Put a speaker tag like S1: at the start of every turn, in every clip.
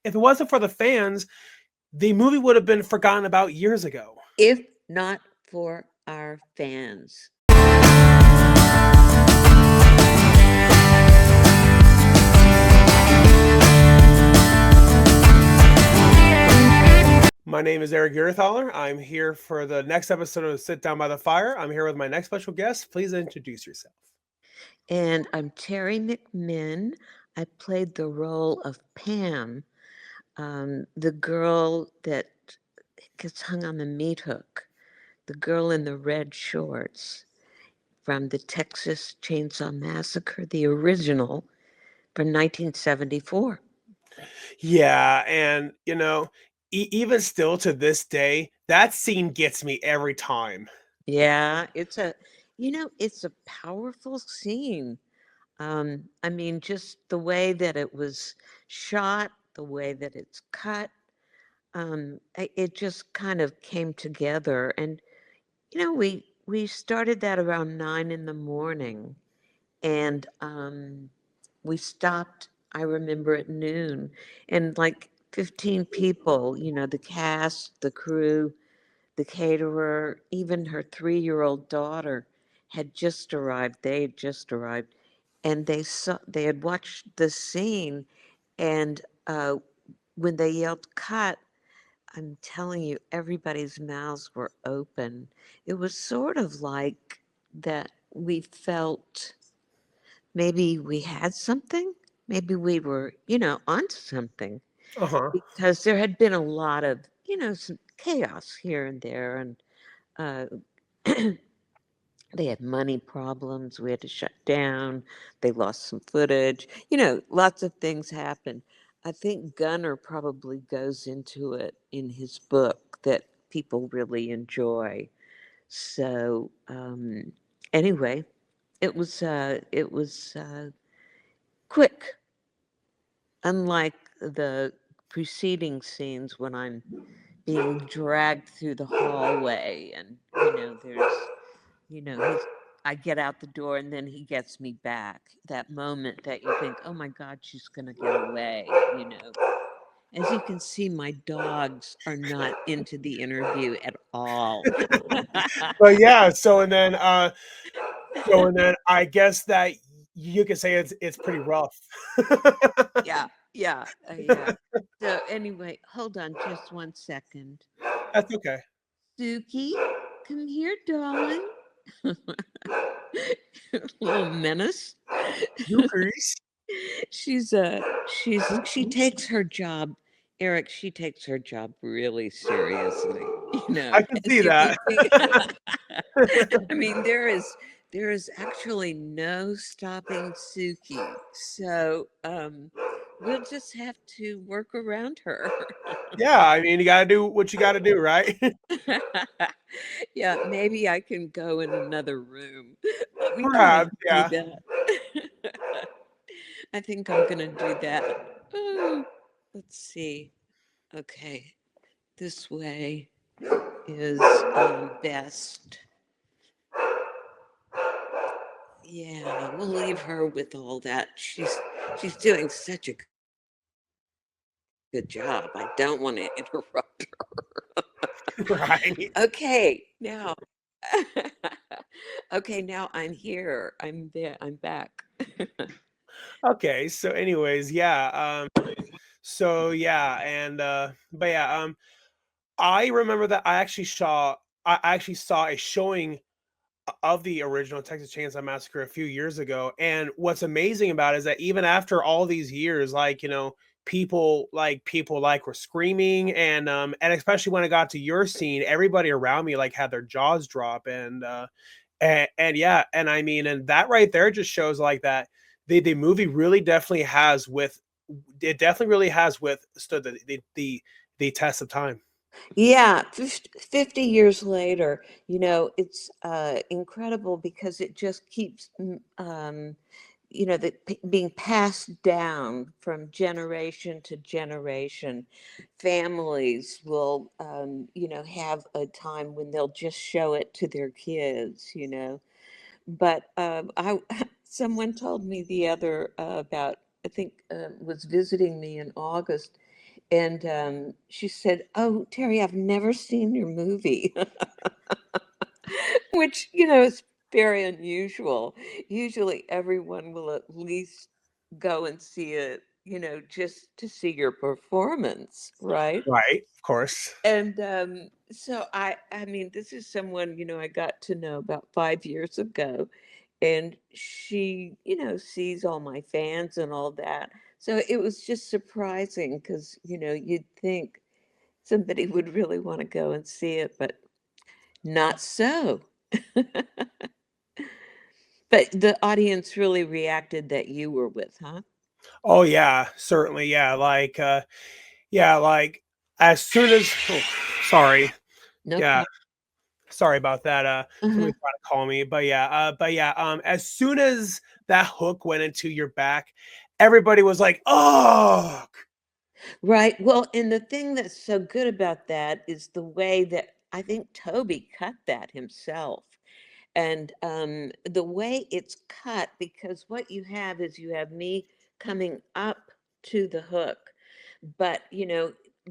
S1: if it wasn't for the fans, the movie would have been forgotten about years ago.
S2: If not for our fans.
S1: My name is Eric Urethaler. I'm here for the next episode of Sit Down by the Fire. I'm here with my next special guest. Please introduce yourself.
S2: And I'm Teri McMinn. I played the role of Pam, the girl that gets hung on the meat hook, the girl in the red shorts from the Texas Chainsaw Massacre, the original from 1974.
S1: Yeah, and even still to this day, that scene gets me every time.
S2: Yeah, it's a powerful scene. I mean, just the way that it was shot, the way that it's cut, it just kind of came together. And we started that around 9 in the morning, and we stopped. I remember at noon, and like 15 people. The cast, the crew, the caterer, even her 3-year-old daughter had just arrived. They had just arrived, and they had watched the scene, and when they yelled cut, I'm telling you, everybody's mouths were open. It was sort of like that we felt maybe we had something, maybe we were, onto something,
S1: Uh-huh.
S2: because there had been a lot of, some chaos here and there, and uh, they had money problems. We had to shut down. They lost some footage. Lots of things happened. I think Gunnar probably goes into it in his book that people really enjoy. So anyway, it was quick, unlike the preceding scenes when I'm being dragged through the hallway, and there's he's I get out the door and then he gets me back. That moment that you think, oh my God, she's gonna get away. As you can see, my dogs are not into the interview at all.
S1: But yeah, so and then I guess that you could say it's pretty rough.
S2: Yeah, yeah, yeah. So anyway, hold on just 1 second.
S1: That's okay.
S2: Suki, come here, darling. Little menace.
S1: You Chris.
S2: she's she takes her job, Eric. She takes her job really seriously.
S1: I can
S2: As
S1: see
S2: you can
S1: that.
S2: see. I mean, there is actually no stopping Suki. So we'll just have to work around her.
S1: Yeah, I mean, you gotta do what you gotta do, right?
S2: Yeah, maybe I can go in another room. We can
S1: Perhaps,
S2: do
S1: yeah.
S2: that. I think I'm gonna do that. Oh, let's see. Okay, this way is best. Yeah, we'll leave her with all that. She's doing such a good job. I don't want to interrupt her.
S1: Right.
S2: Okay, now. Okay, now I'm here. I'm there. I'm back.
S1: Okay, so anyways, yeah, so yeah, and but yeah, I remember that I actually saw a showing of the original Texas Chainsaw Massacre a few years ago. And what's amazing about it is that even after all these years, people were screaming, and especially when it got to your scene, everybody around me like had their jaws drop, and yeah, and I mean, and that right there just shows like that the movie really definitely has with it definitely really has withstood the test of time.
S2: Yeah, 50 years later, it's incredible because it just keeps, being passed down from generation to generation. Families will, have a time when they'll just show it to their kids. But I, someone told me the other about, I think, was visiting me in August, And she said, "Oh, Terry, I've never seen your movie," which, is very unusual. Usually everyone will at least go and see it, just to see your performance, right?
S1: Right, of course.
S2: And so I mean, this is someone, I got to know about 5 years ago, and she, sees all my fans and all that. So it was just surprising because, you'd think somebody would really want to go and see it, but not so. But the audience really reacted that you were with, huh?
S1: Oh, yeah, certainly, yeah, like, as soon as oh, sorry.
S2: No
S1: Yeah,
S2: problem.
S1: sorry about that,
S2: Uh-huh.
S1: somebody's trying to call me, but yeah, as soon as that hook went into your back, everybody was like, "Oh!"
S2: Right. Well, and the thing that's so good about that is the way that I think Toby cut that himself. And the way it's cut, because what you have is you have me coming up to the hook, but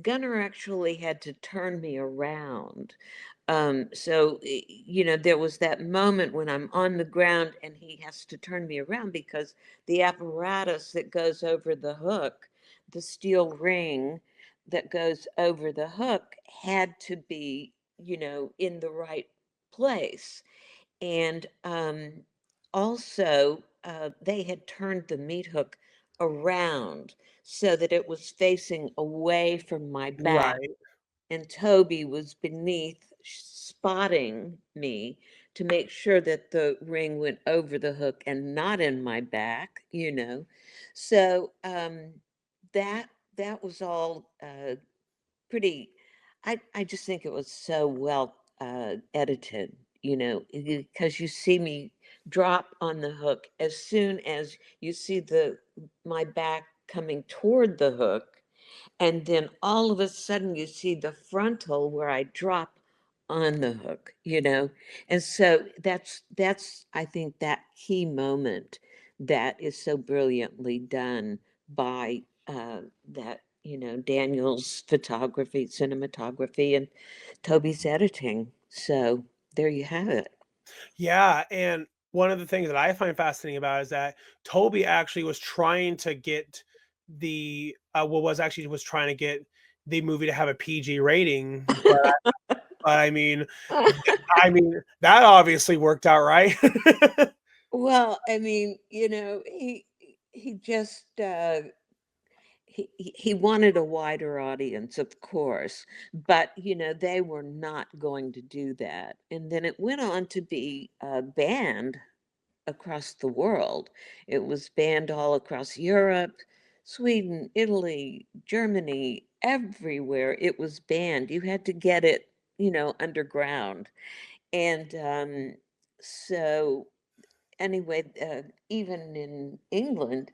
S2: Gunnar actually had to turn me around. So there was that moment when I'm on the ground and he has to turn me around because the apparatus that goes over the hook, the steel ring that goes over the hook, had to be in the right place. And also, they had turned the meat hook around so that it was facing away from my back,
S1: Right,
S2: and Toby was beneath spotting me to make sure that the ring went over the hook and not in my back. So that that was all pretty. I just think it was so well edited, because you see me drop on the hook as soon as you see the my back coming toward the hook, and then all of a sudden you see the frontal where I drop on the hook. And so that's I think that key moment that is so brilliantly done by that Daniel's photography, cinematography, and Toby's editing. So there you have it.
S1: yeah, and one of the things that I find fascinating about it is that Toby actually was trying to get was trying to get the movie to have a PG rating, but I mean, that obviously worked out right.
S2: Well, I mean, he just he wanted a wider audience, of course, but they were not going to do that. And then it went on to be banned across the world. It was banned all across Europe, Sweden, Italy, Germany, everywhere. It was banned. You had to get it, underground. And so anyway, even in England,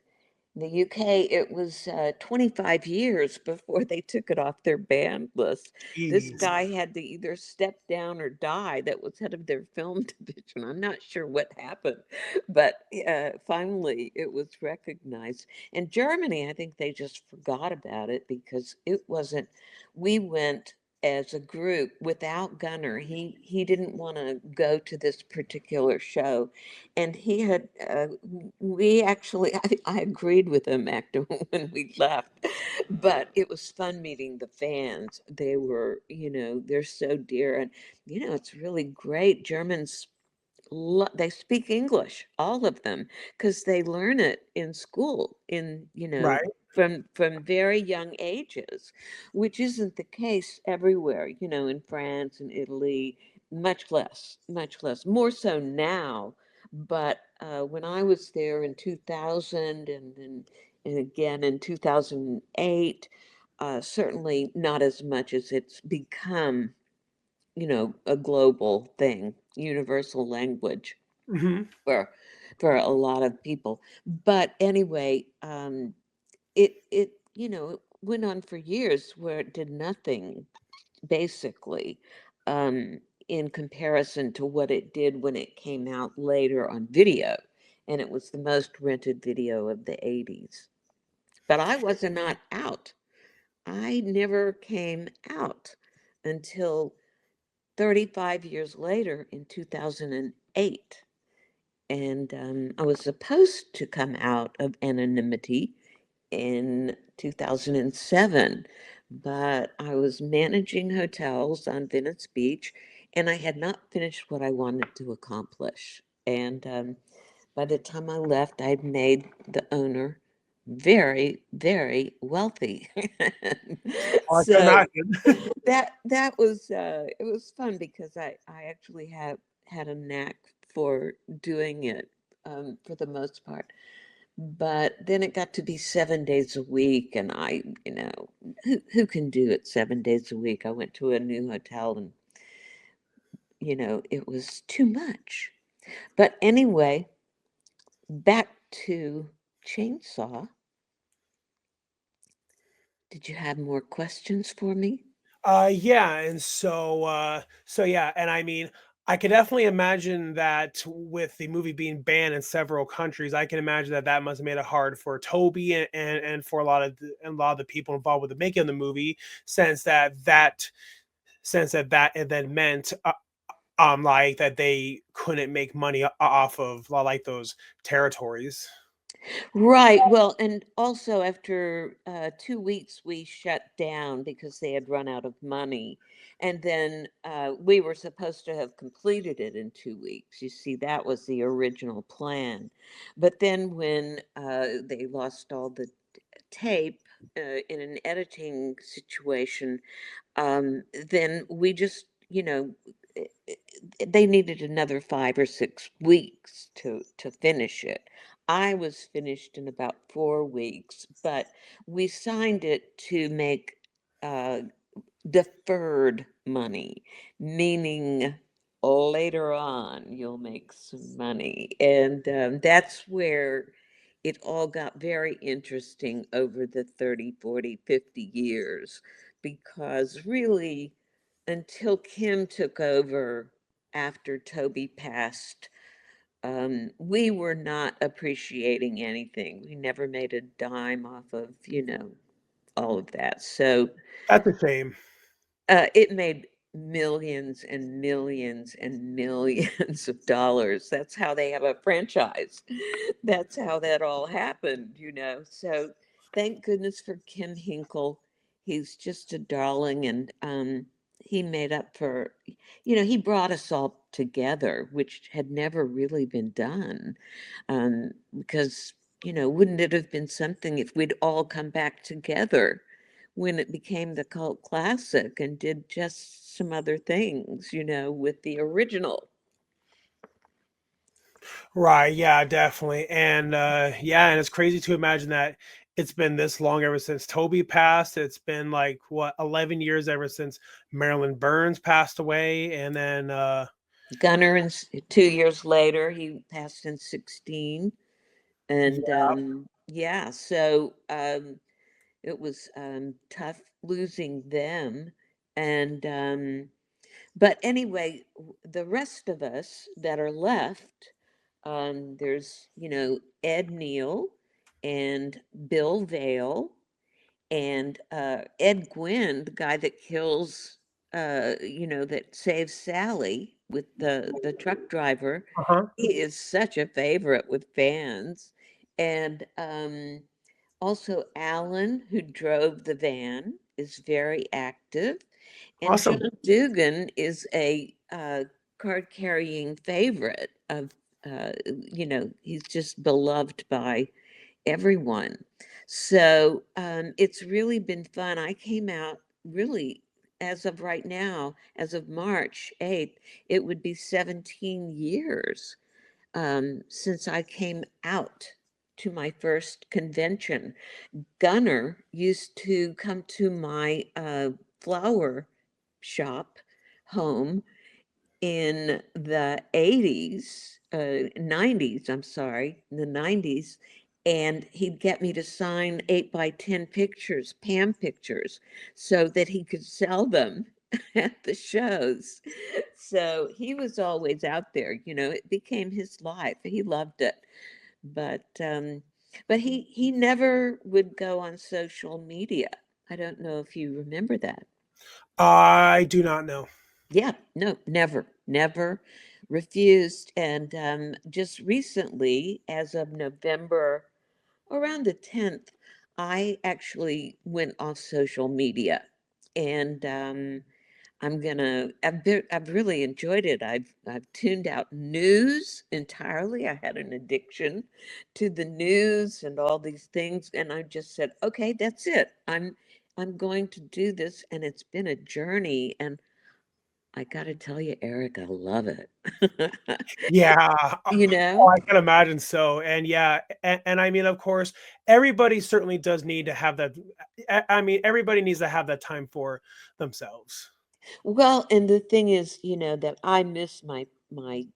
S2: the UK, it was 25 years before they took it off their ban list. This
S1: Jeez.
S2: guy had to either step down or die. That was head of their film division. I'm not sure what happened, but finally it was recognized. And Germany, I think they just forgot about it because it wasn't. We went as a group without Gunner. He didn't want to go to this particular show, and he had we actually I agreed with him after when we left, but it was fun meeting the fans. They were, they're so dear, and it's really great. Germans, they speak English, all of them, because they learn it in school,
S1: Right.
S2: from very young ages, which isn't the case everywhere. In France and Italy, much less, more so now. But when I was there in 2000, and again in 2008, certainly not as much as it's become, a global thing, universal language
S1: Mhm.
S2: for a lot of people. But anyway, it went on for years where it did nothing basically, um, in comparison to what it did when it came out later on video, and it was the most rented video of the 80s. But I was not out. I never came out until 35 years later in 2008. And I was supposed to come out of anonymity in 2007, but I was managing hotels on Venice Beach and I had not finished what I wanted to accomplish. And by the time I left, I'd made the owner very, very wealthy.
S1: Oh, I can
S2: So
S1: imagine.
S2: that was it was fun because I actually had a knack for doing it for the most part. But then it got to be 7 days a week, and who can do it 7 days a week? I went to a new hotel, and it was too much. But anyway, back to Chainsaw. Did you have more questions for me?
S1: Yeah, and so yeah, and I mean, I can definitely imagine that with the movie being banned in several countries, I can imagine that that must have made it hard for Toby and for a lot of the people involved with the making of the movie, since that it then meant like that they couldn't make money off of like those territories.
S2: Right. Well, and also after 2 weeks, we shut down because they had run out of money. And then we were supposed to have completed it in 2 weeks. You see, that was the original plan. But then when they lost all the tape in an editing situation, then we just, eh, eh, they needed another 5 or 6 weeks to finish it. I was finished in about 4 weeks, but we signed it to make uh, deferred money, meaning later on you'll make some money. And that's where it all got very interesting over the 30, 40, 50 years, because really, until Kim took over after Toby passed, we were not appreciating anything. We never made a dime off of, all of that. So
S1: That's a shame.
S2: it made millions and millions and millions of dollars. That's how they have a franchise. That's how that all happened. So thank goodness for Kim Hinkle. He's just a darling, and he made up for, he brought us all together, which had never really been done. Because, wouldn't it have been something if we'd all come back together when it became the cult classic and did just some other things, with the original?
S1: Right, yeah, definitely. And yeah, and it's crazy to imagine that it's been this long ever since Toby passed. It's been like what 11 years ever since Marilyn Burns passed away, and then
S2: Gunner, and 2 years later, he passed in 16. And
S1: yeah.
S2: yeah, so it was tough losing them. And but anyway, the rest of us that are left, there's, Ed Neal and Bill Vale and Ed Gwynn, the guy that kills, that saves Sally with the truck driver.
S1: Uh-huh.
S2: He is such a favorite with fans. And also Alan, who drove the van, is very active. And John
S1: Awesome.
S2: Dugan is a card carrying favorite of, he's just beloved by everyone. So it's really been fun. I came out really, as of right now, as of March 8th, it would be 17 years since I came out to my first convention. Gunner used to come to my flower shop home in the 80s, 90s, I'm sorry, in the 90s, and he'd get me to sign 8 by 10 pictures, Pam pictures, so that he could sell them at the shows. So he was always out there, it became his life. He loved it. But he never would go on social media. I don't know if you remember that.
S1: I do not know.
S2: Yeah, no, never, never refused. And just recently, as of November, around the 10th, I actually went off social media. And I've really enjoyed it. I've tuned out news entirely. I had an addiction to the news and all these things. And I just said, okay, that's it. I'm going to do this. And it's been a journey. And I gotta tell you, Eric, I love it.
S1: Yeah,
S2: You
S1: oh,
S2: know?
S1: I can imagine so, and yeah, and I mean, of course, everybody certainly does need to have that. I mean, everybody needs to have that time for themselves.
S2: Well, and the thing is, that I miss my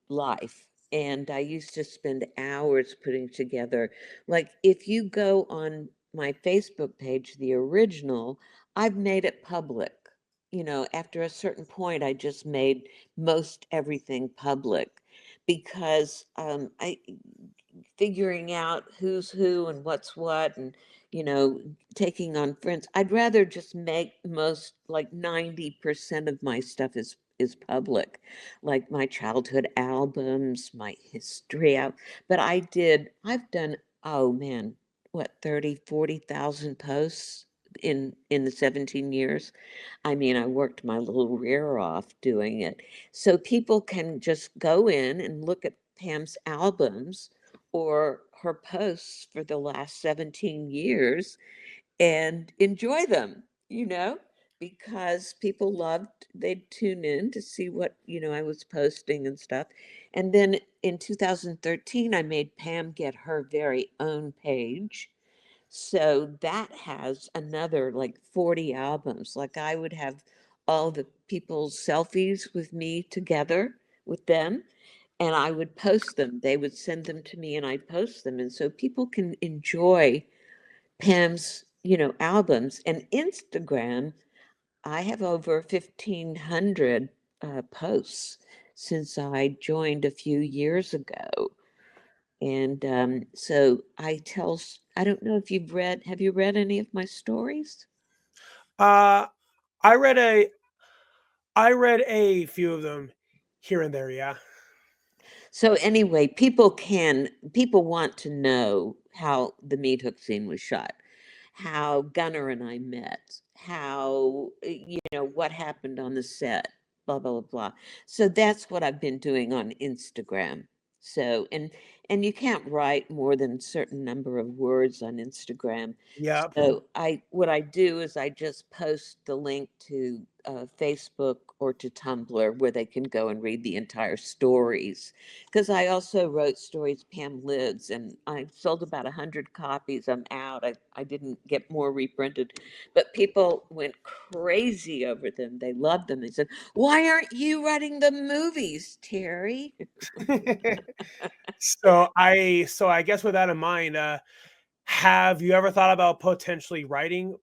S2: life. And I used to spend hours putting together, like if you go on my Facebook page, the original, I've made it public. After a certain point, I just made most everything public because I figuring out who's who and what's what and you know taking on friends. I'd rather just make most, like 90% of my stuff is public, like my childhood albums, my history out. But I've done, oh man, what, 30, 40,000 posts in the 17 years. I mean, I worked my little rear off doing it. So people can just go in and look at Pam's albums or her posts for the last 17 years and enjoy them, because people loved, they'd tune in to see what, I was posting and stuff. And then in 2013, I made Pam get her very own page, so that has another like 40 albums. Like I would have all the people's selfies with me together with them, and I would post them. They would send them to me and I'd post them. And so people can enjoy Pam's, albums. And Instagram, I have over 1,500 posts since I joined a few years ago. And so I don't know if have you read any of my stories?
S1: Uh, I read a I read a few of them here and there. Yeah.
S2: So anyway, people want to know how the meat hook scene was shot, how Gunnar and I met, how, what happened on the set, blah, blah, blah, blah. So that's what I've been doing on Instagram. So, and you can't write more than a certain number of words on Instagram.
S1: Yep.
S2: So what I do is I just post the link to Facebook or to Tumblr where they can go and read the entire stories. Because I also wrote stories, Pam Lives, and I sold about 100 copies. I'm out. I didn't get more reprinted, but people went crazy over them. They loved them. They said, "Why aren't you writing the movies, Terry?"
S1: So I guess with that in mind, have you ever thought about potentially writing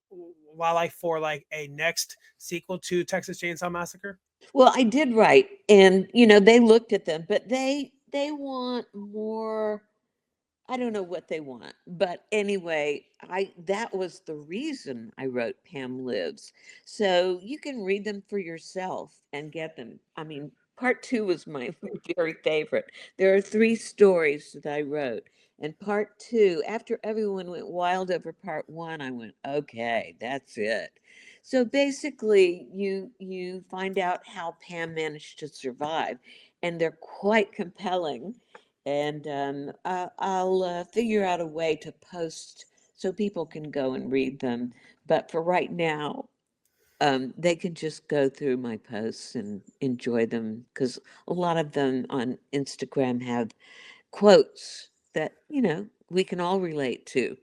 S1: wildlife for like a next sequel to Texas Chainsaw Massacre?
S2: Well, I did write, and they looked at them, but they want more. I don't know what they want, but anyway, I that was the reason I wrote Pam Lives. So you can read them for yourself and get them. I mean, part two was my very favorite. There are three stories that I wrote. And part two, after everyone went wild over part one, I went, okay, that's it. So basically, you find out how Pam managed to survive, and they're quite compelling. And I'll figure out a way to post so people can go and read them. But for right now, they can just go through my posts and enjoy them because a lot of them on Instagram have quotes that, we can all relate to.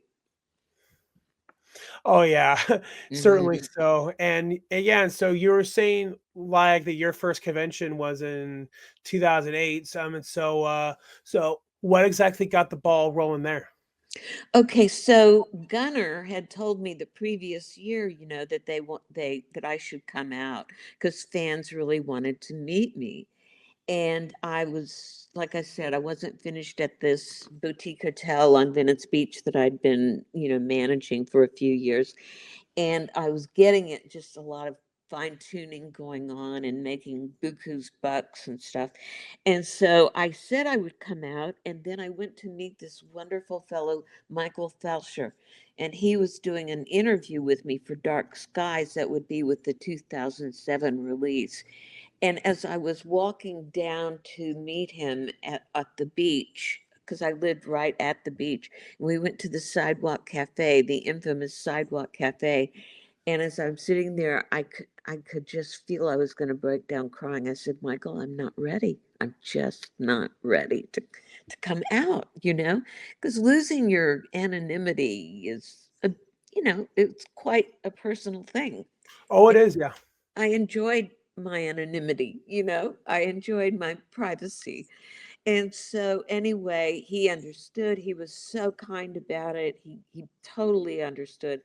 S1: Oh yeah, certainly
S2: Hmm.
S1: so. And yeah, and so you were saying like that your first convention was in 2008. And so what exactly got the ball rolling there?
S2: Okay, so Gunnar had told me the previous year, that that I should come out because fans really wanted to meet me. And I was, like I said, I wasn't finished at this boutique hotel on Venice Beach that I'd been, managing for a few years. and I was getting it, just a lot of fine tuning going on and making buku's bucks and stuff. And so I said I would come out, and then I went to meet this wonderful fellow, Michael Felcher, and he was doing an interview with me for Dark Skies that would be with the 2007 release. And as I was walking down to meet him at the beach, because I lived right at the beach, we went to the Sidewalk Cafe, the infamous Sidewalk Cafe. And as I'm sitting there, I could just feel I was going to break down crying. I said, Michael, I'm not ready. I'm just not ready to come out, because losing your anonymity is it's quite a personal thing.
S1: Oh, it is, yeah.
S2: I enjoyed my anonymity, I enjoyed my privacy. And so anyway, he understood. He was so kind about it. He totally understood.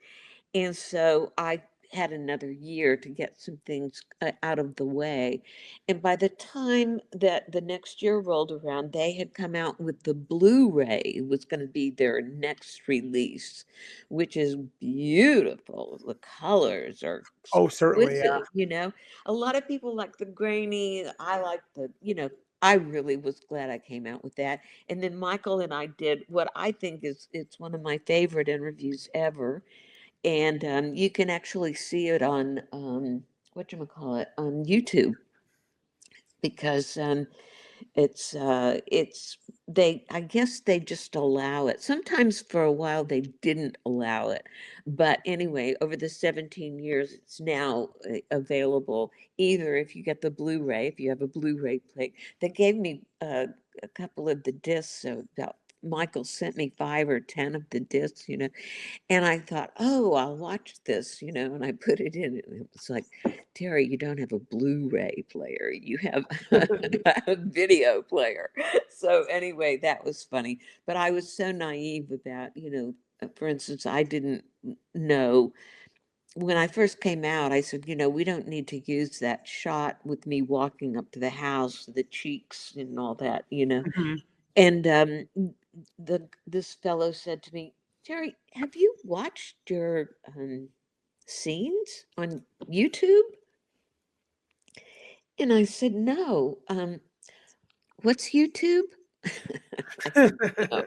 S2: And so I had another year to get some things out of the way. And by the time that the next year rolled around, they had come out with the Blu-ray. It was going to be their next release, which is beautiful. The colors are
S1: Oh, certainly, yeah.
S2: exquisite, A lot of people like the grainy. I like I really was glad I came out with that. And then Michael and I did what I think is it's one of my favorite interviews ever, and you can actually see it on what you call it on YouTube, because it's they I guess they just allow it. Sometimes for a while they didn't allow it, but anyway, over the 17 years, it's now available. Either if you get the Blu-ray, if you have a Blu-ray plate, they gave me a couple of the discs. So about Michael sent me 5 or 10 of the discs, and I thought, oh, I'll watch this, and I put it in, and it was like, Terry, you don't have a Blu-ray player, you have a video player. So anyway, that was funny. But I was so naive about, for instance, I didn't know when I first came out, I said, we don't need to use that shot with me walking up to the house, the cheeks and all that.
S1: Mhm.
S2: And this fellow said to me, Terry, have you watched your scenes on YouTube? And I said, no. What's YouTube? I said, no.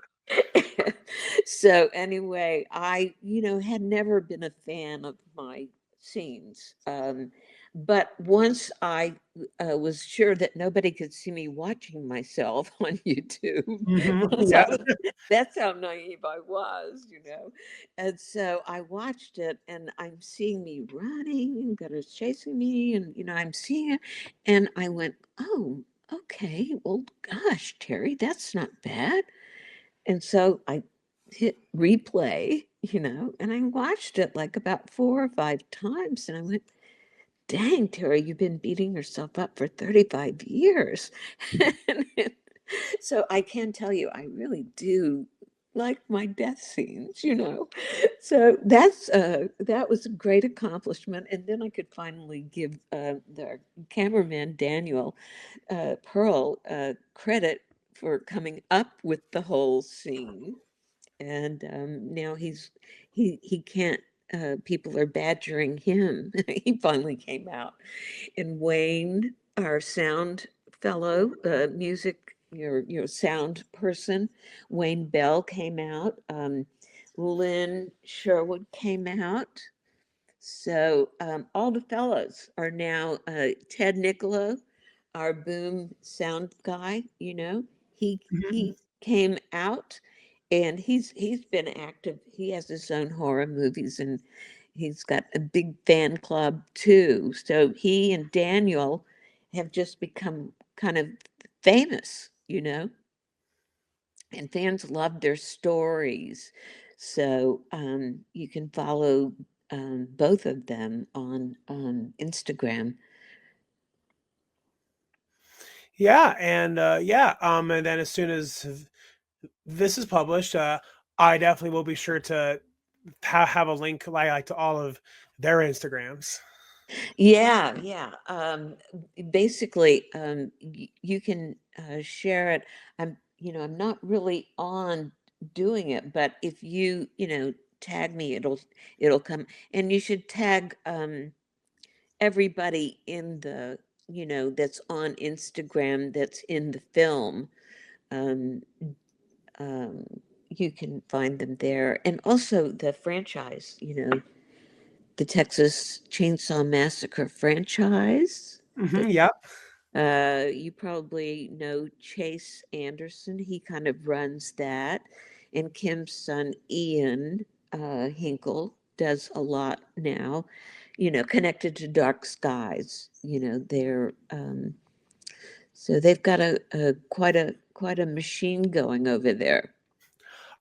S2: So anyway, I, had never been a fan of my scenes. But once I was sure that nobody could see me watching myself on YouTube,
S1: Mhm,
S2: once
S1: yeah.
S2: that's how naive I was. And so I watched it, and I'm seeing me running, and God is chasing me, and, I'm seeing it. And I went, oh, okay, well, gosh, Terry, that's not bad. And so I hit replay, and I watched it like about 4 or 5 times. And I went, dang, Terry, you've been beating yourself up for 35 years. So I can tell you, I really do like my death scenes. So that was a great accomplishment. And then I could finally give the cameraman, Daniel Pearl, credit for coming up with the whole scene. And now he can't. People are badgering him. He finally came out. And Wayne, our sound fellow, music, your sound person, Wayne Bell came out. Lynn Sherwood came out. So all the fellows are now Ted Niccolo, our boom sound guy. He
S1: Mhm.
S2: he came out, and he's been active. He has his own horror movies, and he's got a big fan club too. So he and Daniel have just become kind of famous. And fans love their stories. So you can follow both of them on Instagram.
S1: Yeah, and, yeah, and then as soon as this is published, I definitely will be sure to have a link, like, to all of their Instagrams.
S2: Yeah, yeah. Basically, you can share it. I'm not really on doing it, but if you tag me, it'll come. And you should tag everybody in the, that's on Instagram that's in the film. Um, um, you can find them there. And also the franchise, the Texas Chainsaw Massacre franchise.
S1: Hmm, yeah.
S2: You probably know Chase Anderson. He kind of runs that. And Kim's son, Ian Hinkle, does a lot now, connected to Dark Skies. So they've got a quite a machine going over there.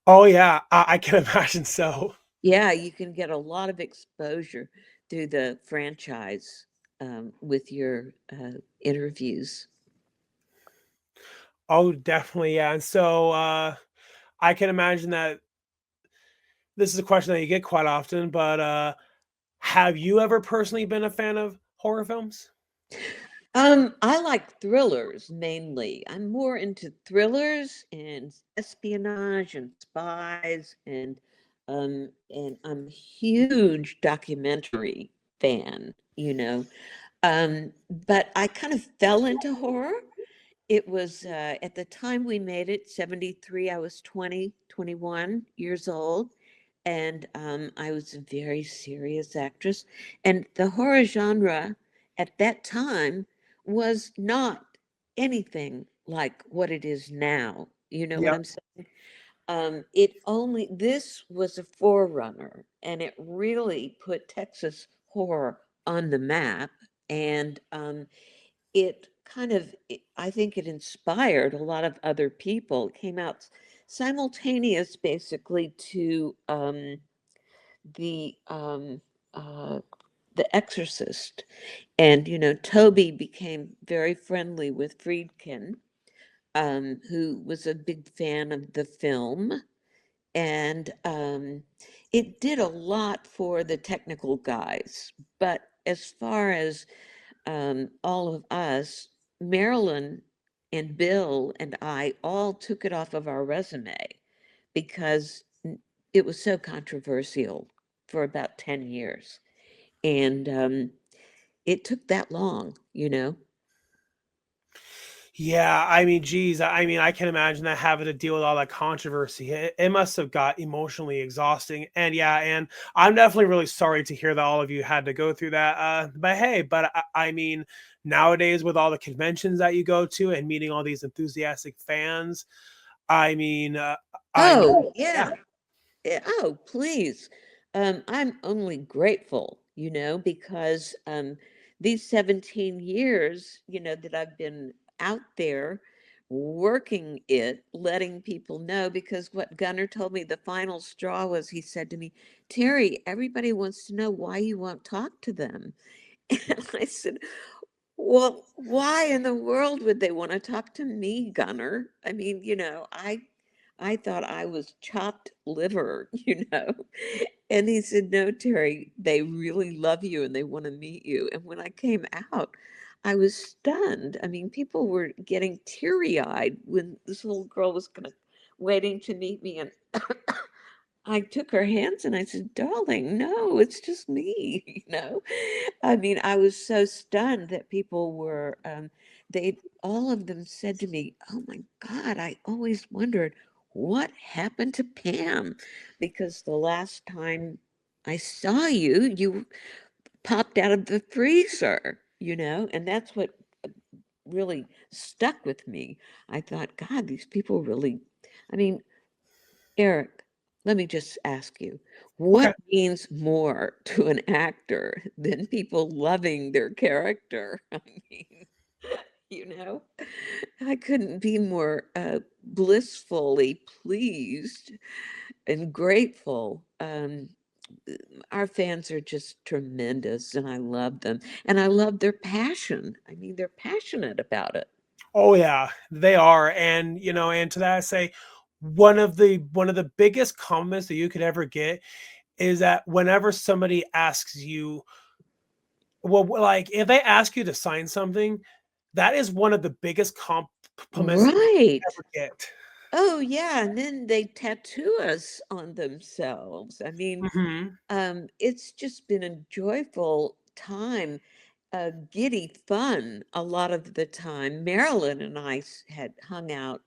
S1: Oh yeah, I can imagine so.
S2: Yeah, you can get a lot of exposure through the franchise with your interviews.
S1: Oh, definitely, yeah. And so I can imagine that this is a question that you get quite often, but have you ever personally been a fan of horror films?
S2: I like thrillers mainly. I'm more into thrillers and espionage and spies and I'm a huge documentary fan, But I kind of fell into horror. It was at the time we made it, 73, I was 21 years old. And I was a very serious actress. And the horror genre at that time was not anything like what it is now. You know what
S1: Yep.
S2: I'm saying? This was a forerunner, and it really put Texas horror on the map. And I think it inspired a lot of other people. It came out simultaneous, basically, to the um, uh, the Exorcist, and Toby became very friendly with Friedkin, who was a big fan of the film, and it did a lot for the technical guys. But as far as all of us, Marilyn and Bill and I all took it off of our resume because it was so controversial for about 10 years. And it took that long.
S1: Yeah, I mean, geez, I mean, I can imagine that having to deal with all that controversy. It must have got emotionally exhausting. And yeah, and I'm definitely really sorry to hear that all of you had to go through that. But hey, I mean, nowadays with all the conventions that you go to and meeting all these enthusiastic fans, I mean,
S2: Oh,
S1: yeah,
S2: yeah. Oh, please. I'm only grateful, because these 17 years, that I've been out there working it, letting people know, because what Gunnar told me, the final straw was he said to me, Terry, everybody wants to know why you won't talk to them. And I said, well, why in the world would they want to talk to me, Gunnar? I mean, I thought I was chopped liver, And he said, no, Terry, they really love you and they want to meet you. And when I came out, I was stunned. I mean, people were getting teary-eyed when this little girl was waiting to meet me. And I took her hands and I said, darling, no, it's just me, I mean, I was so stunned that people were, all of them said to me, oh my God, I always wondered what happened to Pam? Because the last time I saw you, you popped out of the freezer, and that's what really stuck with me. I thought, God, these people really, I mean, Eric, let me just ask you,
S1: okay.
S2: what means more to an actor than people loving their character? I mean, you know, I couldn't be more blissfully pleased and grateful. Our fans are just tremendous, and I love them. And I love their passion. I mean, they're passionate about it.
S1: Oh yeah, they are. And and to that I say one of the biggest compliments that you could ever get is that whenever somebody asks you, well, like if they ask you to sign something, that is one of the biggest compliments that you
S2: Right.
S1: ever get.
S2: Oh, yeah, and then they tattoo us on themselves. I mean,
S1: Mhm.
S2: it's just been a joyful time, giddy fun a lot of the time. Marilyn and I had hung out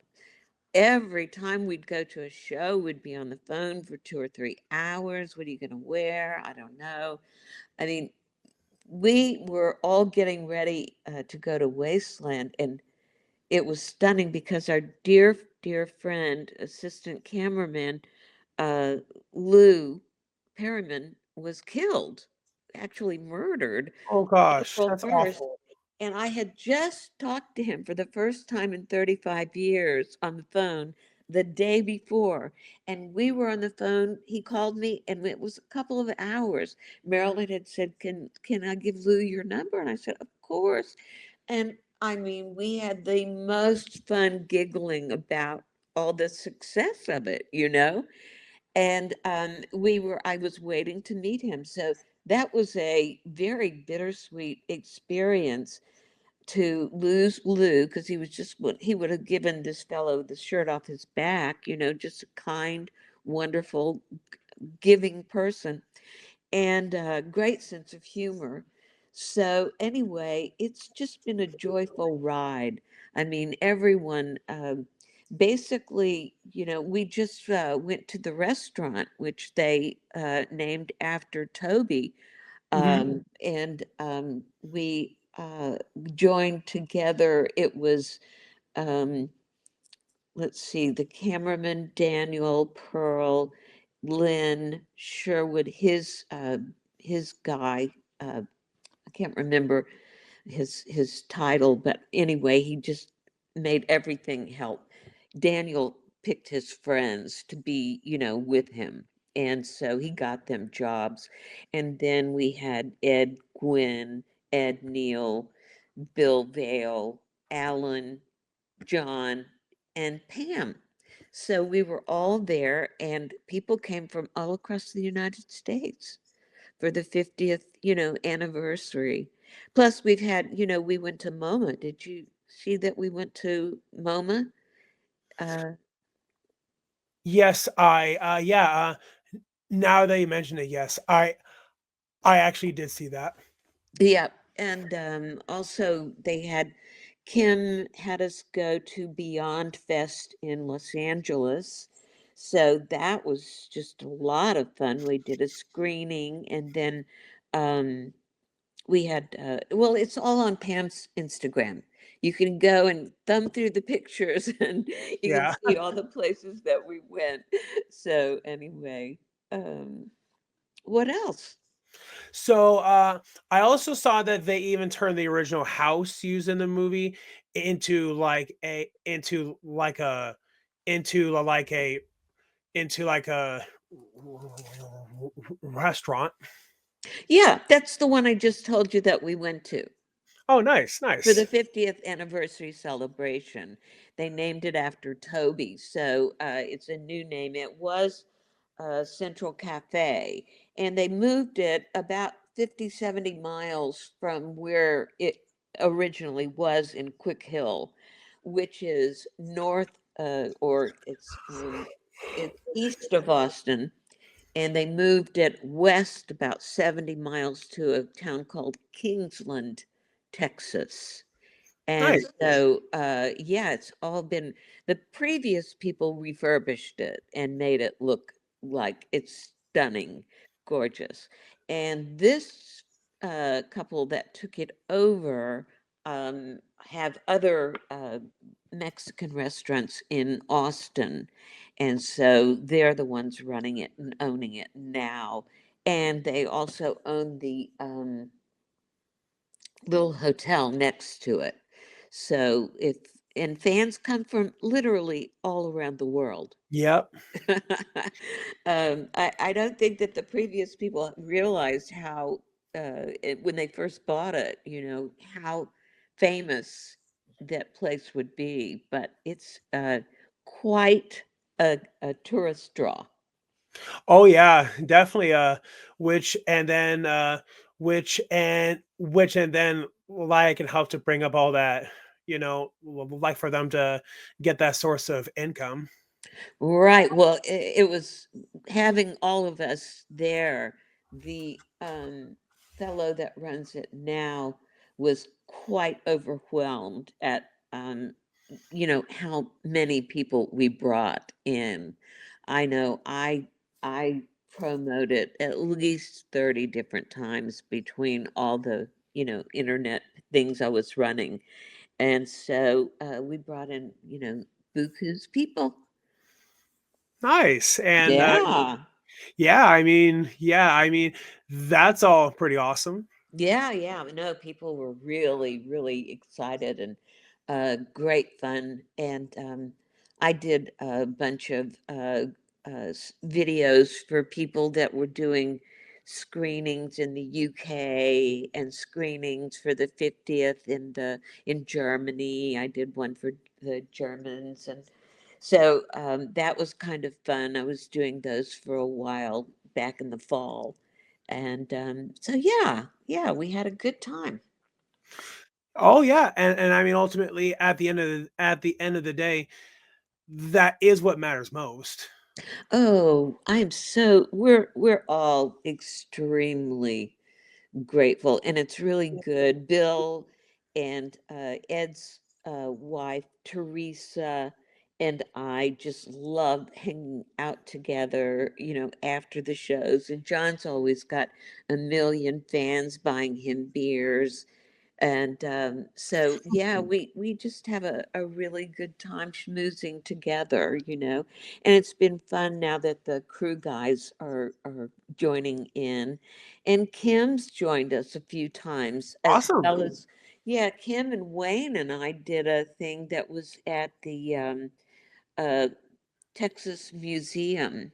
S2: every time we'd go to a show. We'd be on the phone for 2 or 3 hours. What are you going to wear? I don't know. I mean, we were all getting ready to go to Wasteland, and it was stunning because our dear, dear friend, assistant cameraman, uh, Lou Perryman, was killed, actually murdered
S1: Oh gosh,
S2: April
S1: that's
S2: 1st.
S1: awful.
S2: And I had just talked to him for the first time in 35 years on the phone the day before. And we were on the phone. He called me, and it was a couple of hours. Marilyn had said, can I give Lou your number? And I said, of course. And I mean, we had the most fun giggling about all the success of it, you know? And I was waiting to meet him. So that was a very bittersweet experience to lose Lou, because he was just what he would have given this fellow the shirt off his back, you know, just a kind, wonderful, giving person, and a great sense of humor. So anyway, it's just been a joyful ride. I mean, everyone, basically, you know, we just went to the restaurant, which they named after Toby,
S1: Mhm.
S2: and we joined together. It was, um, let's see, the cameraman, Daniel, Pearl, Lynn, Sherwood, his guy, I can't remember his title, but anyway, he just made everything help. Daniel picked his friends to be, you know, with him. And so he got them jobs. And then we had Ed Gwynn, Ed Neal, Bill Vale, Alan, John, and Pam. So we were all there, and people came from all across the United States for the 50th, you know, anniversary. Plus, we've had, you know, we went to MoMA. Did you see that we went to MoMA? Uh,
S1: Yes, yeah, now that you mention it, yes, I actually did see that.
S2: yeah. And also, Kim had us go to Beyond Fest in Los Angeles. So that was just a lot of fun. We did a screening, and then um, we had well, it's all on Pam's Instagram. You can go and thumb through the pictures, and you can
S1: Yeah.
S2: see all the places that we went. So anyway, um what else?
S1: So, I also saw that they even turned the original house used in the movie into like a into like a into a like a into like a restaurant.
S2: Yeah, that's the one I just told you that we went to
S1: Oh, nice,
S2: for the
S1: nice.
S2: 50th anniversary celebration. They named it after Toby, so it's a new name. It was Central Cafe, and they moved it about 50, 70 miles from where it originally was in Quick Hill, which is north, or it's east of Austin, and they moved it west about 70 miles to a town called Kingsland, Texas. And
S1: Nice.
S2: so, yeah, it's all been, the previous people refurbished it and made it look like it's stunning, gorgeous. And this couple that took it over have other Mexican restaurants in Austin. And so they're the ones running it and owning it now. And they also own the little hotel next to it. So if and fans come from literally all around the world.
S1: Yep.
S2: I don't think that the previous people realized how, when they first bought it, you know, how famous that place would be. But it's quite a tourist draw.
S1: Oh yeah, definitely. Which and then like can help to bring up all that, like for them to get that source of income.
S2: Right. Well, it was having all of us there. The fellow that runs it now was quite overwhelmed at how many people we brought in. I know I promoted at least 30 different times between all the internet things I was running, and so we brought in buku's people.
S1: Nice. And
S2: Yeah.
S1: yeah, I mean, that's all pretty awesome.
S2: Yeah, yeah. No, people were really, really excited and great fun. And I did a bunch of videos for people that were doing screenings in the UK and screenings for the 50th in Germany. I did one for the Germans, and so that was kind of fun. I was doing those for a while back in the fall. And so, yeah, yeah, we had a good time.
S1: Oh yeah, and I mean, ultimately, at the end of the day, that is what matters most.
S2: Oh, we're all extremely grateful, and it's really good. Bill and Ed's wife, Teresa, and I just love hanging out together, after the shows. And John's always got a million fans buying him beers. And so, yeah, we just have a really good time schmoozing together, and it's been fun now that the crew guys are joining in, and Kim's joined us a few times, as
S1: Awesome.
S2: well as, yeah, Kim and Wayne and I did a thing that was at the uh, Texas Museum,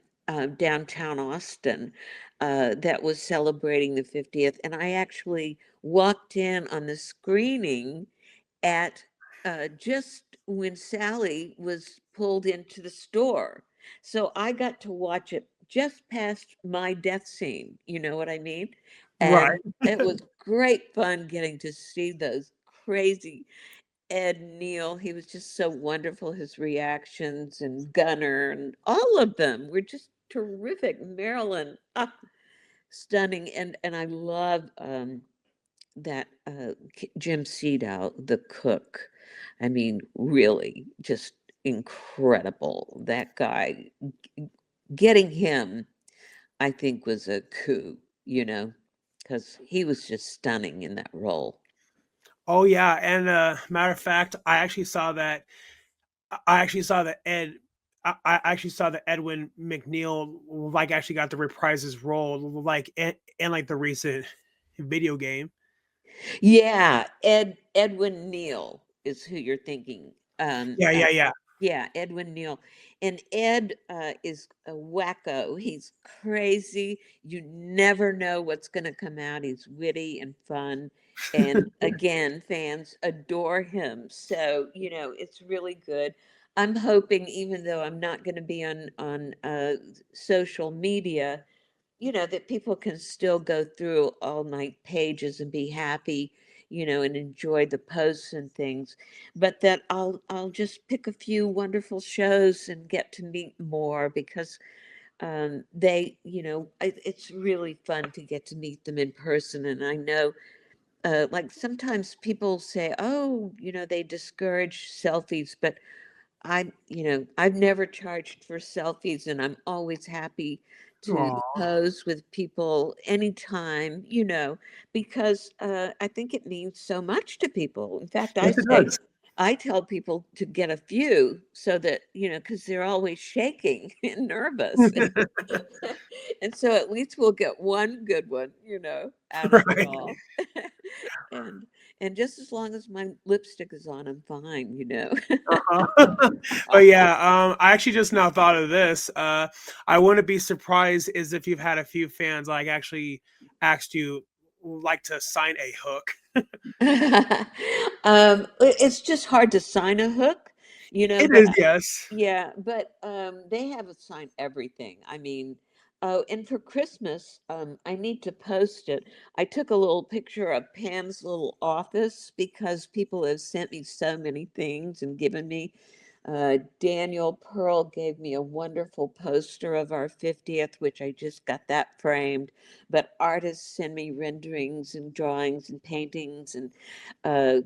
S2: downtown Austin, that was celebrating the 50th. And I actually walked in on the screening at just when Sally was pulled into the store. So I got to watch it just past my death scene. You know what I mean?
S1: Right.
S2: And it was great fun getting to see those crazy Ed Neal. He was just so wonderful. His reactions, and Gunner, and all of them were just terrific. Marilyn, stunning. And I love that Jim Seedow, the cook. I mean, really, just incredible. That guy, getting him, I think, was a coup. Because he was just stunning in that role.
S1: Oh yeah, and matter of fact, I actually saw that I actually saw that Edwin McNeil like actually got to reprise his role like in like the recent video game.
S2: Yeah, Edwin Neal is who you're thinking.
S1: Yeah, yeah, yeah.
S2: Yeah, Edwin Neal. And Ed is a wacko. He's crazy. You never know what's going to come out. He's witty and fun. And again, fans adore him. So, it's really good. I'm hoping, even though I'm not going to be on social media, that people can still go through all my pages and be happy, and enjoy the posts and things, but that I'll just pick a few wonderful shows and get to meet more, because it's really fun to get to meet them in person. And I know, like, sometimes people say, oh, they discourage selfies, but I've never charged for selfies, and I'm always happy to
S1: Aw.
S2: pose with people anytime, because I think it means so much to people. In fact,
S1: Yes, it does.
S2: I tell people to get a few, so that, because they're always shaking and nervous. And so at least we'll get one good one, out of it
S1: Right.
S2: all. And and just as long as my lipstick is on, I'm fine.
S1: Uh-huh. But yeah, I actually just now thought of this. I wouldn't be surprised is if you've had a few fans like actually asked you like to sign a hook.
S2: It's just hard to sign a hook,
S1: It
S2: but
S1: is, yes.
S2: yeah, but they have assigned everything. I mean, Oh, and for Christmas, I need to post it. I took a little picture of Pam's little office because people have sent me so many things and given me. Daniel Pearl gave me a wonderful poster of our 50th, which I just got that framed. But artists send me renderings and drawings and paintings and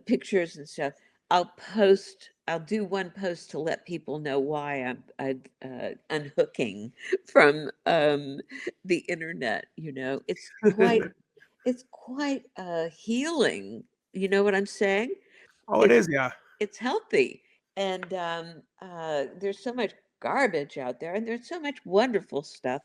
S2: pictures and stuff. I'll do one post to let people know why I'm unhooking from the internet. It's quite healing. You know what I'm saying?
S1: Oh, it
S2: It's
S1: is, yeah.
S2: it's healthy, and there's so much garbage out there, and there's so much wonderful stuff.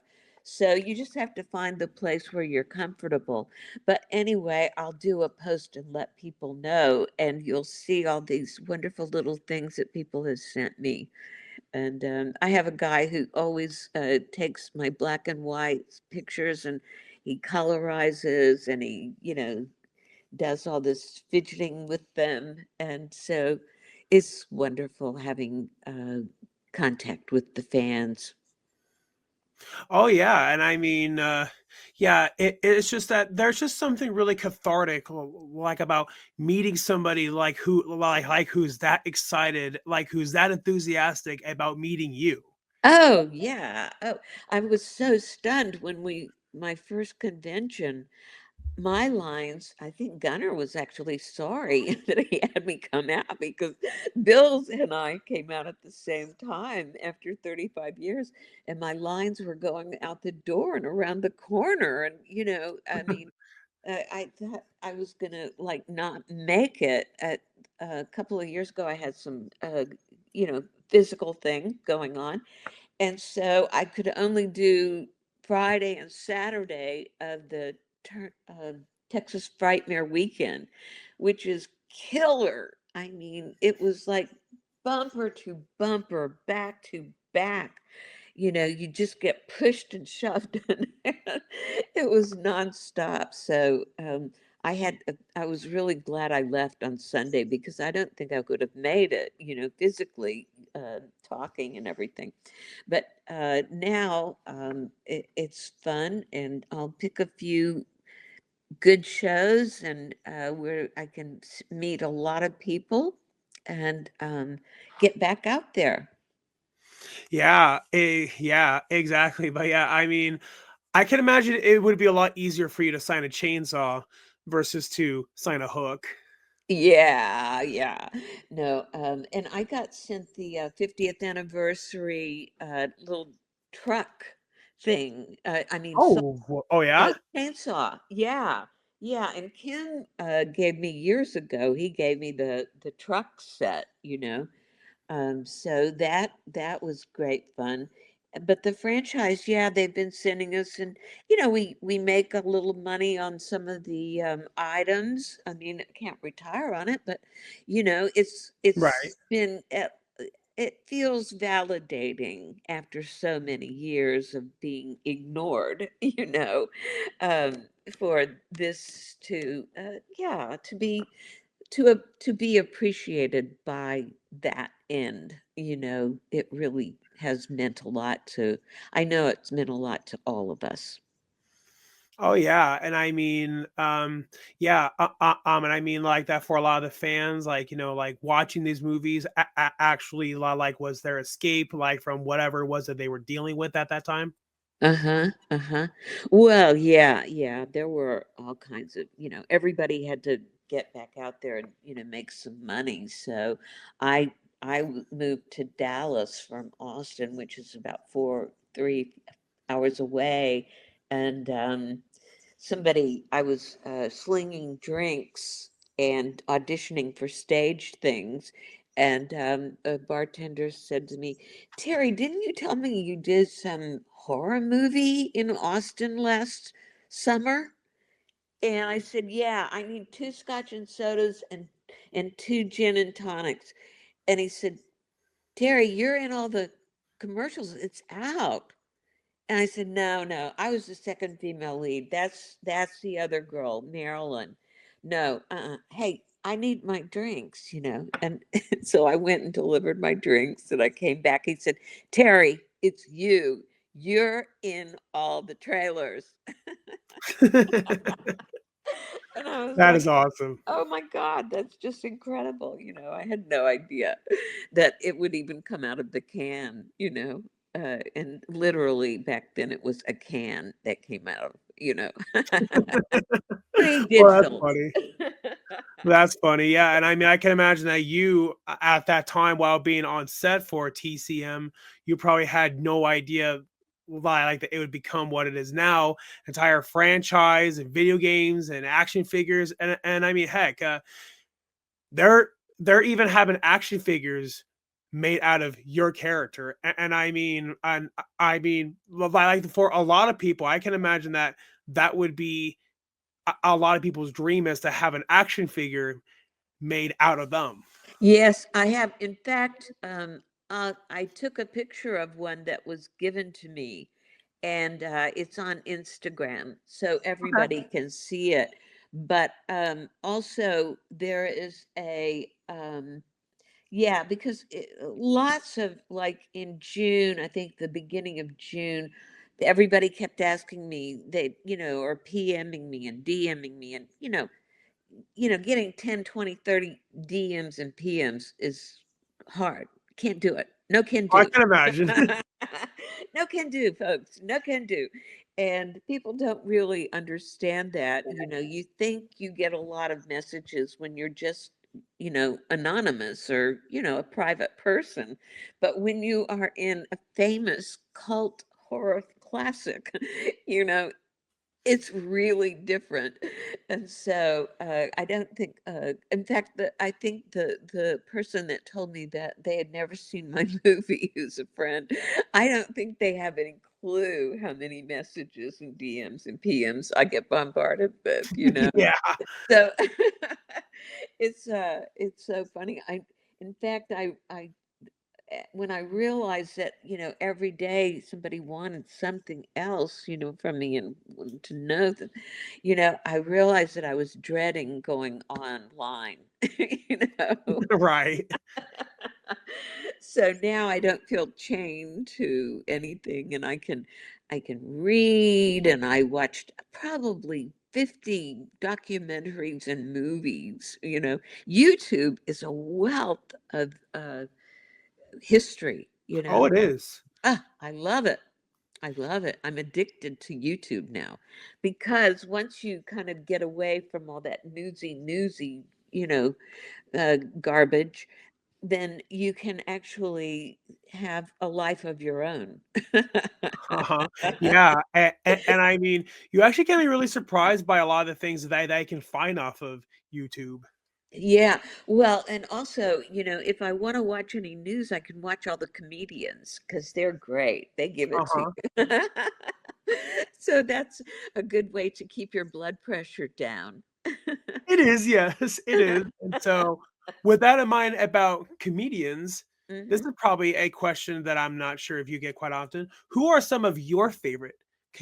S2: So you just have to find the place where you're comfortable. But anyway, I'll do a post and let people know, and you'll see all these wonderful little things that people have sent me. And I have a guy who always takes my black and white pictures and he colorizes and he does all this fidgeting with them. And so it's wonderful having contact with the fans.
S1: Oh yeah, and I mean, yeah, it's just that there's just something really cathartic, like about meeting somebody like who, like who's that excited, like who's that enthusiastic about meeting you.
S2: Oh, yeah. Oh, I was so stunned when my first convention, my lines, I think Gunnar was actually sorry that he had me come out because Bill's and I came out at the same time after 35 years, and my lines were going out the door and around the corner. And, I mean, I thought I was gonna like not make it. A couple of years ago, I had some, physical thing going on, and so I could only do Friday and Saturday of the Texas Frightmare weekend, which is killer. I mean, it was like bumper to bumper, back to back. You just get pushed and shoved, and it was nonstop. So I was really glad I left on Sunday because I don't think I could have made it, physically talking and everything. But now it's fun, and I'll pick a few good shows, and where I can meet a lot of people and get back out there.
S1: Yeah, yeah, exactly. But yeah, I mean, I can imagine it would be a lot easier for you to sign a chainsaw versus to sign a hook.
S2: Yeah, yeah. No, and I got sent the 50th anniversary little truck thing. I mean,
S1: Oh yeah.
S2: chainsaw. Yeah, yeah. And Ken gave me years ago. He gave me the truck set. So that was great fun. But the franchise, yeah, they've been sending us, and we make a little money on some of the items. I mean, I can't retire on it, but
S1: Right.
S2: it's been it feels validating after so many years of being ignored. Um, for this to yeah to be appreciated by that end. It really has meant a lot to, I know it's meant a lot to all of us.
S1: Oh yeah, and I mean, yeah, and I mean like that for a lot of the fans, like like watching these movies actually like was their escape, like from whatever it was that they were dealing with at that time.
S2: Uh-huh, uh-huh. Well, yeah, yeah, there were all kinds of, everybody had to get back out there and, make some money. So moved to Dallas from Austin, which is about 3 hours away. And I was slinging drinks and auditioning for stage things. And a bartender said to me, Terry, didn't you tell me you did some horror movie in Austin last summer? And I said, yeah, I need two scotch and sodas and two gin and tonics. And he said, Terry, you're in all the commercials. It's out. And I said, no, no, I was the second female lead. That's the other girl, Marilyn. No, hey, I need my drinks. And so I went and delivered my drinks and I came back. He said, Terry, it's you. You're in all the trailers. And I was
S1: That
S2: like,
S1: is awesome.
S2: oh my God, that's just incredible. I had no idea that it would even come out of the can. And literally back then it was a can that came out,
S1: Well, that's
S2: pre-digital.
S1: funny. That's funny, yeah, and I mean, I can imagine that you, at that time, while being on set for TCM, you probably had no idea why, like, that it would become what it is now, entire franchise and video games and action figures, and I mean, heck, they're they're even having action figures made out of your character, and I mean, like, for a lot of people, I can imagine that that would be a lot of people's dream is to have an action figure made out of them.
S2: Yes, I have. In fact, I took a picture of one that was given to me, and it's on Instagram, so
S1: Okay.
S2: everybody can see it. But also, there is yeah, because lots of, like, in June, I think the beginning of June, everybody kept asking me, or PMing me and DMing me, and getting 10, 20, 30 DMs and PMs is hard. Can't do it. No can
S1: I
S2: do.
S1: can imagine.
S2: No can do, folks. No can do. And people don't really understand that. You think you get a lot of messages when you're just, anonymous or, a private person. But when you are in a famous cult horror classic, you know, it's really different. And so I don't think, in fact, I think the person that told me that they had never seen my movie, who's a friend, I don't think they have any clue how many messages and DMs and PMs I get bombarded with.
S1: Yeah.
S2: So it's so funny. In fact, when I realized that, every day somebody wanted something else, from me and wanted to know that, I realized that I was dreading going online, you know.
S1: Right.
S2: So now I don't feel chained to anything, and I can read, and I watched probably 50 documentaries and movies. YouTube is a wealth of history, you
S1: Oh,
S2: know.
S1: it is.
S2: I love it. I love it. I'm addicted to YouTube now because once you kind of get away from all that newsy, garbage, then you can actually have a life of your own.
S1: Uh-huh. Yeah, and I mean, you actually can be really surprised by a lot of the things that you can find off of YouTube.
S2: Yeah, well, and also, if I want to watch any news, I can watch all the comedians because they're great. They give it to
S1: Uh-huh.
S2: you. So that's a good way to keep your blood pressure down.
S1: It is, yes, it is, and so, with that in mind about comedians, this
S2: Hmm.
S1: is probably a question that I'm not sure if you get quite often. Who are some of your favorite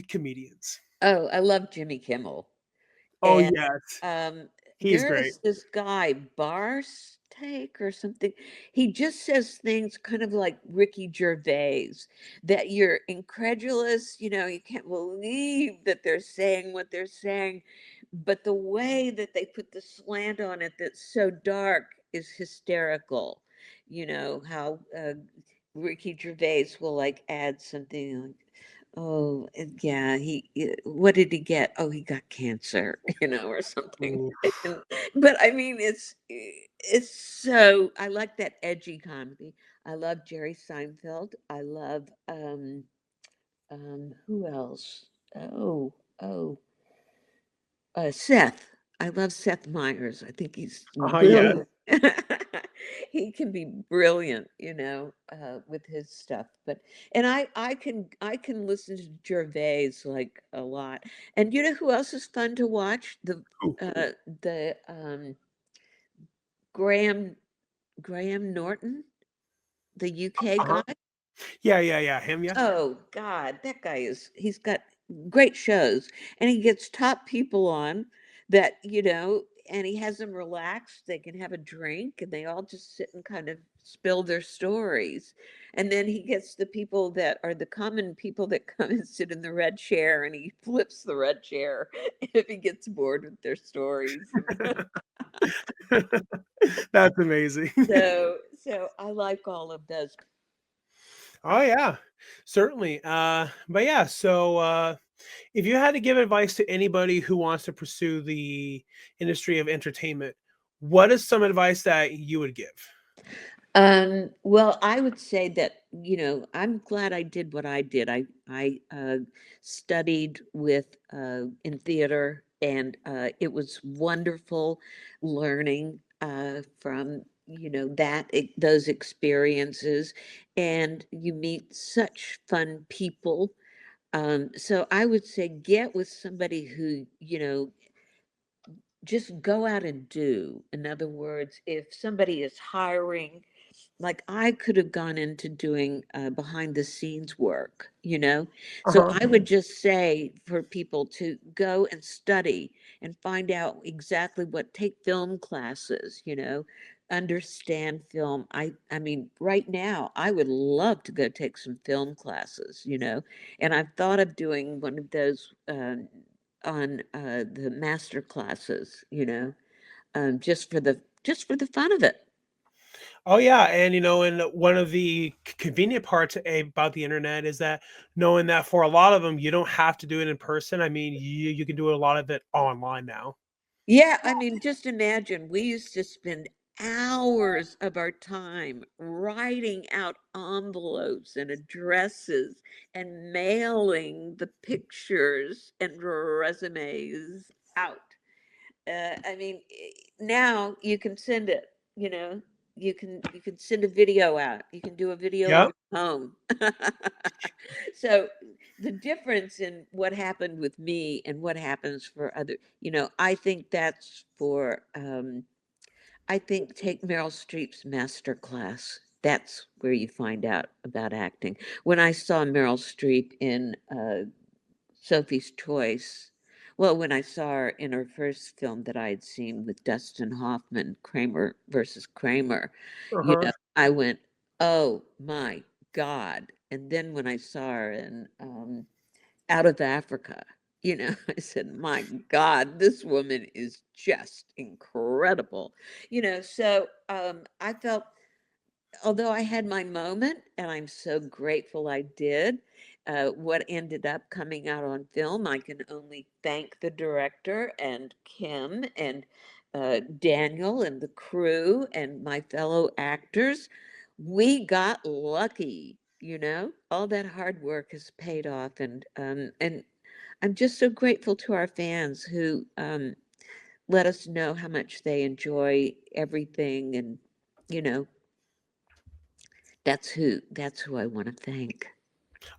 S1: comedians?
S2: Oh, I love Jimmy Kimmel.
S1: Oh,
S2: And
S1: yes. He's
S2: there
S1: great.
S2: is this guy, Barsteak or something. He just says things kind of like Ricky Gervais, that you're incredulous, you can't believe that they're saying what they're saying. But the way that they put the slant on it that's so dark is hysterical. How Ricky Gervais will like add something like, oh, yeah, what did he get? Oh, he got cancer, or something.
S1: Ooh,
S2: And, but I mean, it's so, I like that edgy comedy. I love Jerry Seinfeld. I love, who else? Oh, oh, Seth. I love Seth Meyers. I think he's
S1: uh-huh, yes.
S2: brilliant. He can be brilliant, with his stuff. But and I can listen to Gervais like a lot. And you know who else is fun to watch?
S1: Ooh,
S2: The Graham Graham Norton, the UK
S1: uh-huh.
S2: guy.
S1: Yeah, yeah, yeah, him, yeah.
S2: Oh God, that guy he's got great shows, and he gets top people on that, and he has them relaxed. They can have a drink and they all just sit and kind of spill their stories. And then he gets the people that are the common people that come and sit in the red chair, and he flips the red chair if he gets bored with their stories.
S1: That's amazing.
S2: So I like all of those.
S1: Oh yeah, certainly. But yeah, so if you had to give advice to anybody who wants to pursue the industry of entertainment, what is some advice that you would give?
S2: Well, I would say that, I'm glad I did what I did. I studied with in theater, and it was wonderful learning from, those experiences, and you meet such fun people. So I would say get with somebody who, just go out and do. In other words, if somebody is hiring, like I could have gone into doing behind the scenes work, So
S1: Uh-huh.
S2: I would just say for people to go and study and find out exactly take film classes, understand film. I mean, right now I would love to go take some film classes, and I've thought of doing one of those on the master classes, just for the fun of it.
S1: Oh yeah, and and one of the convenient parts about the internet is that knowing that for a lot of them, you don't have to do it in person. I mean, you can do a lot of it online now.
S2: Yeah, I mean, just imagine we used to spend hours of our time writing out envelopes and addresses and mailing the pictures and resumes out. I mean, now you can send it, you know, you can send a video out. You can do a video of
S1: Yep.
S2: your home. So the difference in what happened with me and what happens for other, I think that's for I think take Meryl Streep's master class. That's where you find out about acting. When I saw Meryl Streep in Sophie's Choice. Well, when I saw her in her first film that I had seen with Dustin Hoffman, Kramer versus Kramer,
S1: Uh-huh.
S2: I went, oh my God. And then when I saw her in Out of Africa, I said, my God, this woman is just incredible. So I felt, although I had my moment, and I'm so grateful I did, what ended up coming out on film, I can only thank the director and Kim and Daniel and the crew and my fellow actors. We got lucky, All that hard work has paid off, and I'm just so grateful to our fans who let us know how much they enjoy everything, and you know that's who I want to thank.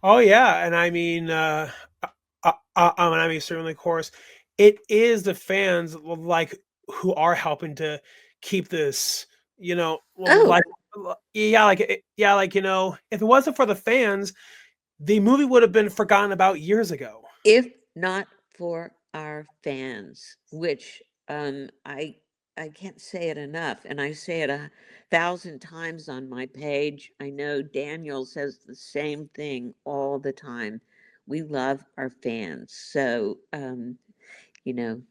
S1: Oh yeah, and I mean, I mean, certainly, of course, it is the fans like who are helping to keep this,
S2: Oh,
S1: like, yeah, yeah, like if it wasn't for the fans, the movie would have been forgotten about years ago.
S2: if not for our fans, which I can't say it enough, and I say it 1,000 times on my page. I know Daniel says the same thing all the time. We love our fans, so you know,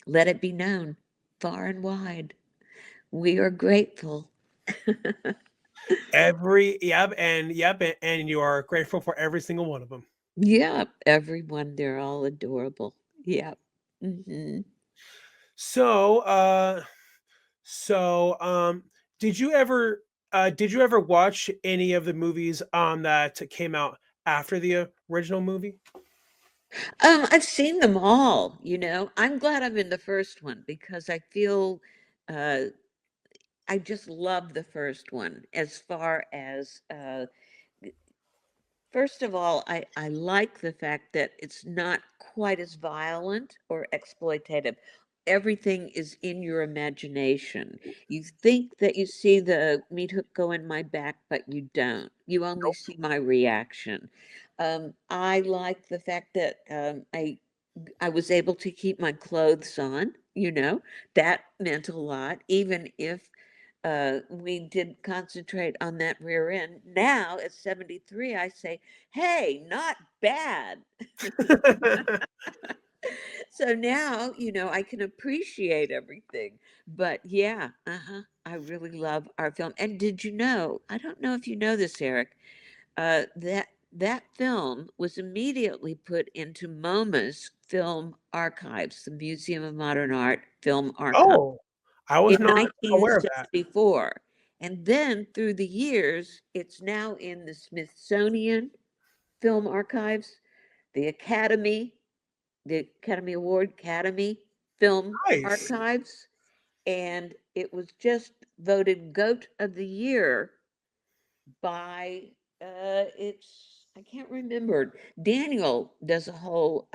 S2: let it be known far and wide. We are grateful.
S1: And you are grateful for every single one of them.
S2: Yeah, everyone, they're all adorable. Yeah. Hmm.
S1: So, so, did you ever watch any of the movies that came out after the original movie?
S2: I've seen them all, I'm glad I'm in the first one because I feel uh, I just love the first one as far as first of all, I like the fact that it's not quite as violent or exploitative. Everything is in your imagination. You think that you see the meat hook go in my back, but you don't. You only see my reaction. I like the fact that I was able to keep my clothes on, you know, that meant a lot, even if we did concentrate on that rear end. Now at 73, I say, hey, not bad. So now, I can appreciate everything. But yeah, I really love our film. And did you know, I don't know if you know this, Eric, that film was immediately put into MoMA's film archives, the Museum of Modern Art Film Archive,
S1: Oh, I was
S2: in
S1: not aware of that.
S2: 1974. And then through the years, it's now in the Smithsonian Film Archives, the Academy Award Academy Film
S1: Nice.
S2: Archives, and it was just voted Goat of the Year by it's I can't remember. Daniel does a whole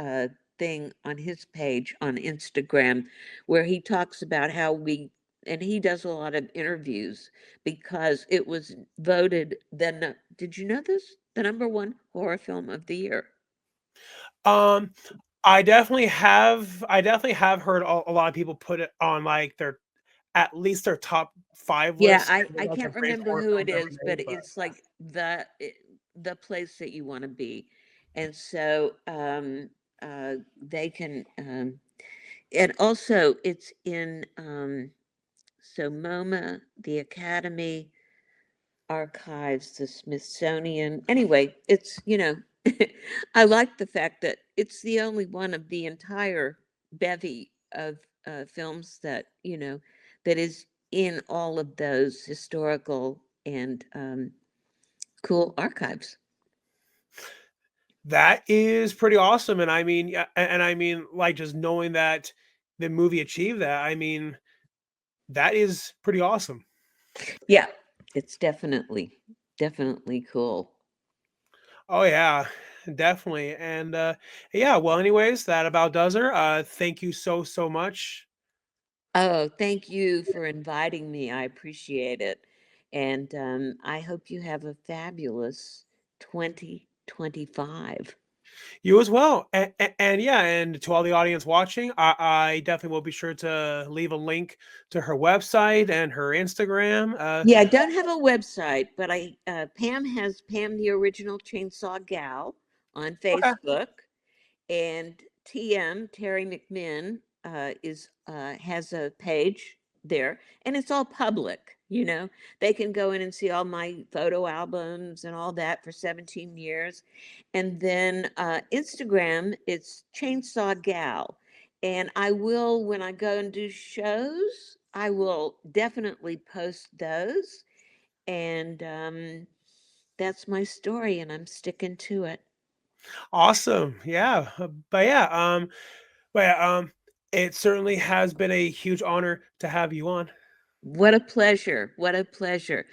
S2: thing on his page on Instagram where he talks about how we and he does a lot of interviews because it was voted did you know this? The number one horror film of the year.
S1: Um, I definitely have heard a lot of people put it on, like, their at least their top 5
S2: Yeah,
S1: lists,
S2: I
S1: because
S2: I
S1: that's the
S2: can't
S1: greatest
S2: remember
S1: horror
S2: who it
S1: films
S2: is,
S1: ever
S2: but
S1: made, but
S2: it's like the place that you want to be. And so they can and also it's in so MoMA, the Academy Archives, the Smithsonian. Anyway, I like the fact that it's the only one of the entire bevy of films that, that is in all of those historical and cool archives.
S1: that is pretty awesome, and I mean, yeah, and I mean, like, just knowing that the movie achieved that, I mean, that is pretty awesome.
S2: Yeah, it's definitely cool.
S1: Oh, yeah, definitely, and, yeah, well, anyways, that about does her. Thank you so, so much.
S2: Oh, thank you for inviting me. I appreciate it. And I hope you have a fabulous 2025.
S1: You as well, and yeah, and to all the audience watching, I definitely will be sure to leave a link to her website and her Instagram.
S2: Yeah, I don't have a website, but Pam has Pam the Original Chainsaw Gal on
S1: Okay.
S2: Facebook, and TM Terry McMinn is has a page there, and it's all public. They can go in and see all my photo albums and all that for 17 years, and then Instagram it's Chainsaw Gal, and I will when I go and do shows, I will definitely post those, and that's my story, and I'm sticking to it.
S1: Awesome. Yeah. But yeah, it certainly has been a huge honor to have you on.
S2: What a pleasure. What a pleasure.